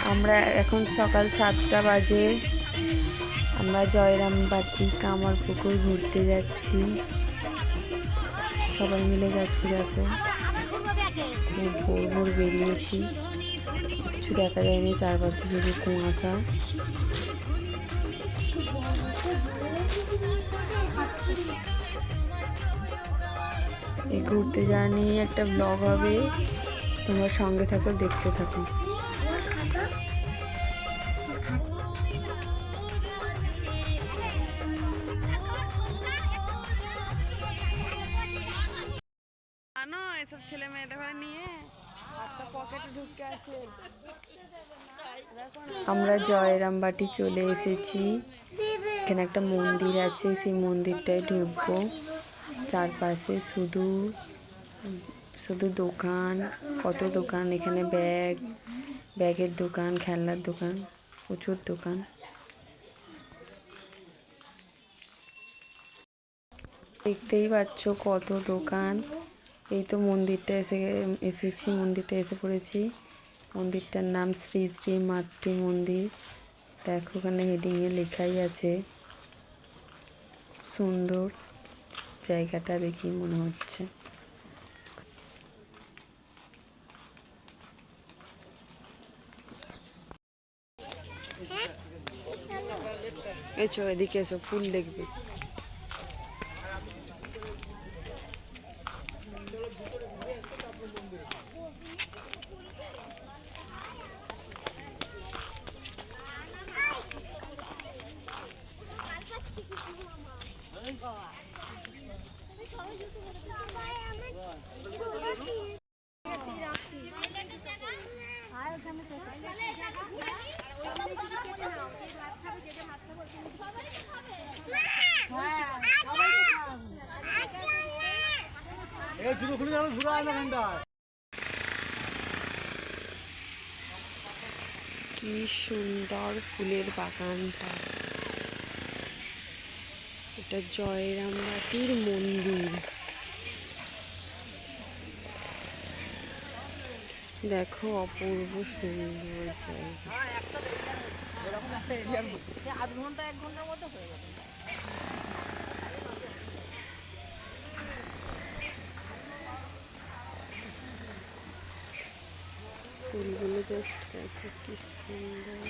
আমরা এখন সকাল 7টা বাজে। আমরা জয়রামবাটি কামারপুকুর ঘুরতে যাচ্ছি, সবাই মিলে যাচ্ছি। দেখো খুব ভোর ভোর বেরিয়েছি, কিছু দেখা যায়নি, চারপাশে শুধু কুয়াশা। এই ঘুরতে যাওয়া নিয়ে একটা ব্লগ হবে, তোমরা সঙ্গে থাকো, দেখতে থাকো। জানো এসব ছেলে মেয়েদের ঘরে নিয়ে পকেটে ঢুকে আছে। আমরা জয়রামবাটি চলে এসেছি। এখানে একটা মন্দির আছে, সেই মন্দিরটায় ঢুকবো। চারপাশে শুধু শুধু দোকান, কত দোকান এখানে, ব্যাগের দোকান, খেলনার দোকান, প্রচুর দোকান। দেখতেই পাচ্ছ কত দোকান। এই তো মন্দিরটা এসেছি, মন্দিরটা এসে পড়েছি। মন্দিরটার নাম শ্রী শ্রী মাতৃ মন্দির। দেখো ওখানে হেডিংয়ে লেখাই আছে। সুন্দর জায়গাটা দেখি মনে হচ্ছে। এসো এদিকে এসো, ফুল দেখবে। কি সুন্দর ফুলের বাগানটা। এটা জয়রামবাটির মন্দির। দেখো অপূর্ব সুন্দর জায়গা। ফুলগুলো জাস্ট দেখো কি সুন্দর।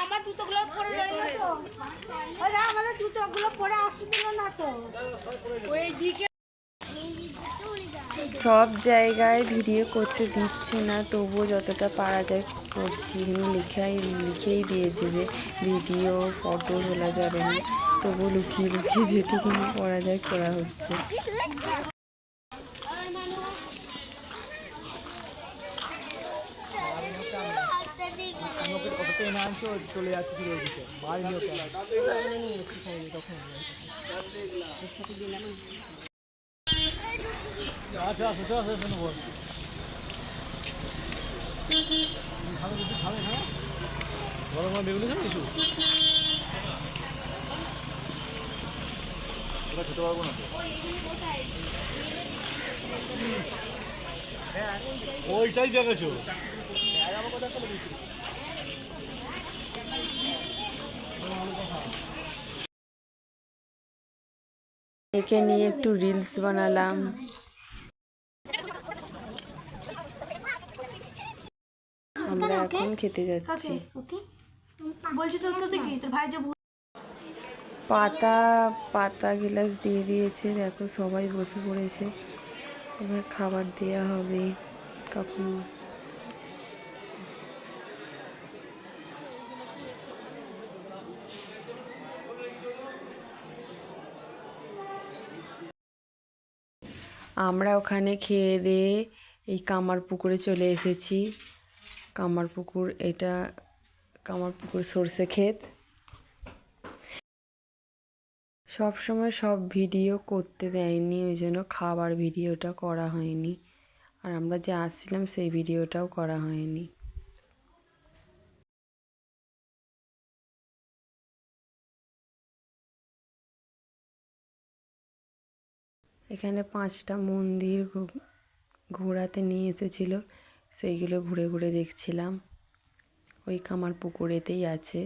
আমার জুতোগুলো পরে রইল তো, আমাদের জুতোগুলো পরে আসতে দিল না তো। ওই দিকে সব জায়গায় ভিডিও করতে দিচ্ছে না, তবুও যতটা পারা যায় করছি। এখানে লিখেই দিয়েছে যে ভিডিও ফটো তোলা যাবে না, তবু লুকিয়ে লুকিয়ে যেটুকু করা যায় করা হচ্ছে। চলে যাচ্ছে গরম বেগুনি খাবে কিছু খেতে পারবো না। ওইটাই দেখেছো। একে নিয়ে একটু রিলস বানালাম। আমরা এখন খেতে যাচ্ছি। পাতা গিলাস দিয়ে দিয়েছে, দেখো সবাই বসে পড়েছে। এবার খাবার দেওয়া হবে কখন। আমরা ওখানে খেয়ে দিয়ে এই কামারপুকুরে চলে এসেছি। কামারপুকুর, এটা কামারপুকুর সরষে ক্ষেত। সব সময় সব ভিডিও করতে দেয়নি, ওই জন্য খাবার ভিডিওটা করা হয়নি। আর আমরা যে আসছিলাম সেই ভিডিওটাও করা হয়নি। এখানে 5টা মন্দির ঘোরাতে নিয়ে এসেছিল, সেইগুলো ঘুরে ঘুরে দেখছিলাম। ওই কামার পুকুরেতেই আছে।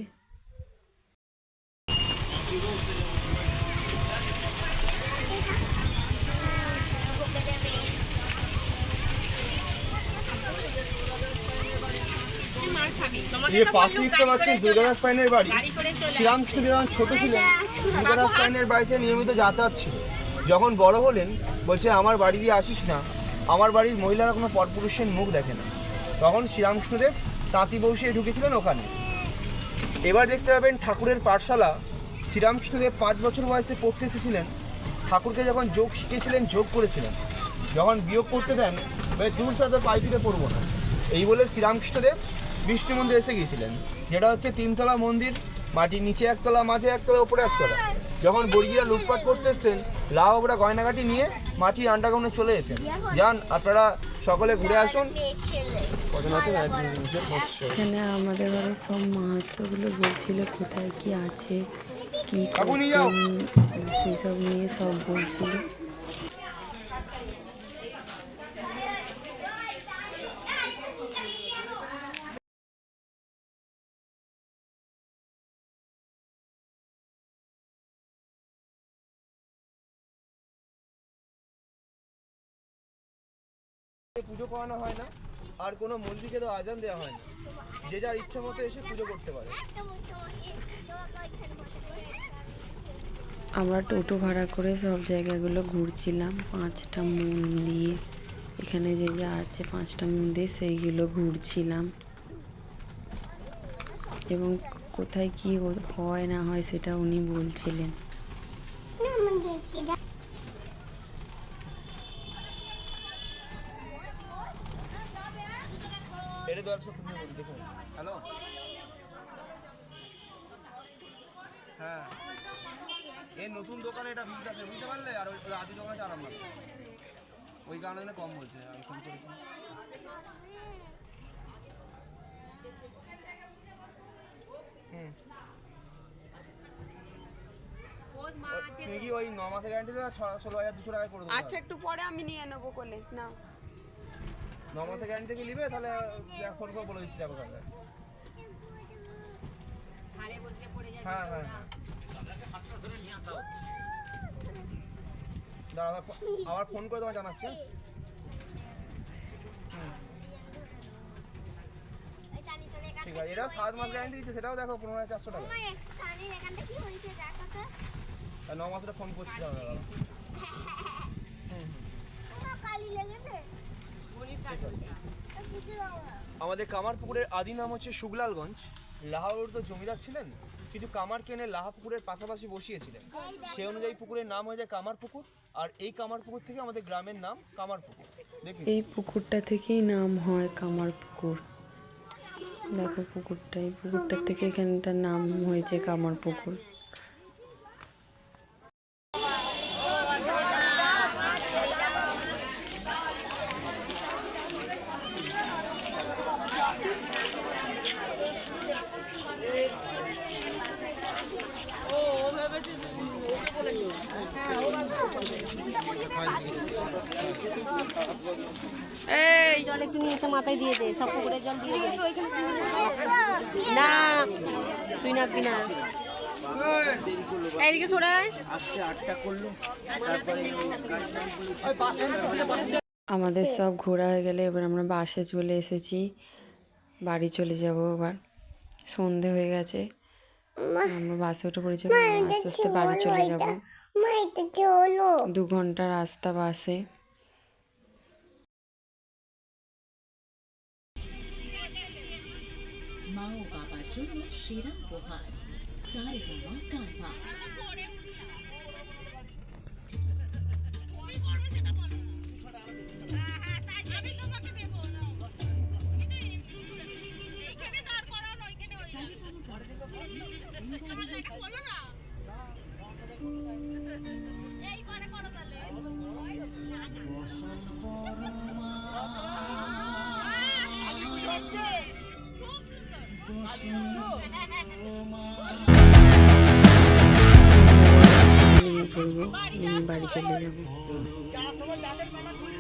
ये পাশে দেখতে পাচ্ছেন দুর্গাদাস পাইনের বাড়ি। শ্রীরামকৃষ্ণ যখন ছোট ছিলেন দুর্গাদাস পাইনের বাড়িতে নিয়মিত যাতায়াত ছিল। যখন বড় হলেন বলছে আমার বাড়ি দিয়ে আসিস না, আমার বাড়ির মহিলারা কোনো পরপুরুষের মুখ দেখে না। তখন শ্রীরামকৃষ্ণদেব তাঁতি বসিয়ে ঢুকেছিলেন ওখানে। এবার দেখতে পাবেন ঠাকুরের পাঠশালা। শ্রীরামকৃষ্ণদেব 5 বছর বয়সে পড়তে এসেছিলেন। ঠাকুরকে যখন যোগ শিখিয়েছিলেন, যোগ করেছিলেন। যখন বিয়োগ করতে দেন দূর সাথে পাইপিতে পড়বো না, এই বলে শ্রীরামকৃষ্ণদেব বিষ্ণু মন্দির এসে গিয়েছিলেন, যেটা হচ্ছে 3তলা মন্দির, মাটির নিচে 1তলা, মাঝে 1তলা, উপরে 1তলা। যখন বর্গীরা লুটপাট করতে এসতেন, লাউ ওরা গয়নাগাটি নিয়ে মাটির আন্ডারগ্রাউন্ডে চলে যেতেন। যান, আপনারা সকলে ঘুরে আসুন। এখানে আমাদের ঘরে সব মাহাত্মগুলো বলছিল কোথায় কি আছে, কি সেই সব নিয়ে সব বলছিল। পুজো করানো হয় না, আর কোনো মন্দিরকে তো আজান দেওয়া হয় না। যে যার ইচ্ছা মতো এসে পুজো করতে পারে। আমরা টোটো ভাড়া করে সব জায়গাগুলো ঘুরছিলাম। 5টা মন্দির এখানে যে যা আছে, 5টা মন্দির সেইগুলো ঘুরছিলাম, এবং কোথায় কি হয় না হয় সেটা উনি বলছিলেন। হ্যালো, হ্যাঁ, এই নতুন দোকানে এটা ভিড় আছে, বুঝতে পারলে? আর ওই আদি দোকানে চালাম না, ওই কারণে কম বলছে। আমি ফোন করেছি। তুমি কি ওই 9 মাসের গ্যারান্টি দেওয়া 16,200 টাকায় করে দেবো? আচ্ছা, একটু পরে আমি নিয়ে নেবো কোলে। না, 9 মাসের গ্যারান্টি কি নিবে? তাহলে ফোন করে বলে দিচ্ছি। দেখো তাহলে, হ্যাঁ হ্যাঁ হ্যাঁ, দাঁড়া, আবার ফোন করে তোমায় জানাচ্ছে। ঠিক আছে, এটা 7 মাস গ্যারান্টি দিচ্ছে, সেটাও দেখো 15,400 টাকা। 9 মাসের ফোন করছি। আমাদের কামারপুকুরের আদি নাম হচ্ছে শুকলালগঞ্জ। লাহাউর তো জমিদার ছিলেন, কিছু কামার কেনে লাহা পুকুরের পাশাপাশি বসিয়েছিলেন। সেই অনুযায়ী পুকুরের নাম হয়ে যায় কামারপুকুর। আর এই কামারপুকুর থেকে আমাদের গ্রামের নাম কামারপুকুর। এই পুকুরটা থেকেই নাম হয় কামারপুকুর। দেখো পুকুরটা, এই পুকুরটার থেকে এখানটার নাম হয়েছে কামারপুকুর। এই জল একটু নিয়ে এসে মাথায় দিয়ে দে, সব পুকুরের জল দিয়ে দে। না, তুই নাববি না। এইদিকে সরে আয়। আমাদের সব ঘোরা হয়ে গেলে এবার আমরা বাসে চলে এসেছি, বাড়ি চলে যাব। এবার সন্ধে হয়ে গেছে, আমরা বাসে উঠে পড়েছি। আস্তে আস্তে বাড়ি চলে যাব। 2 ঘন্টা রাস্তা বাসে। মা ও বাবার জন্য সেরা উপহার, সারেগামা কারভা। নেমে পড়বো, নেমে বাড়ি চলে যাব। দাঁতের মালা খুলে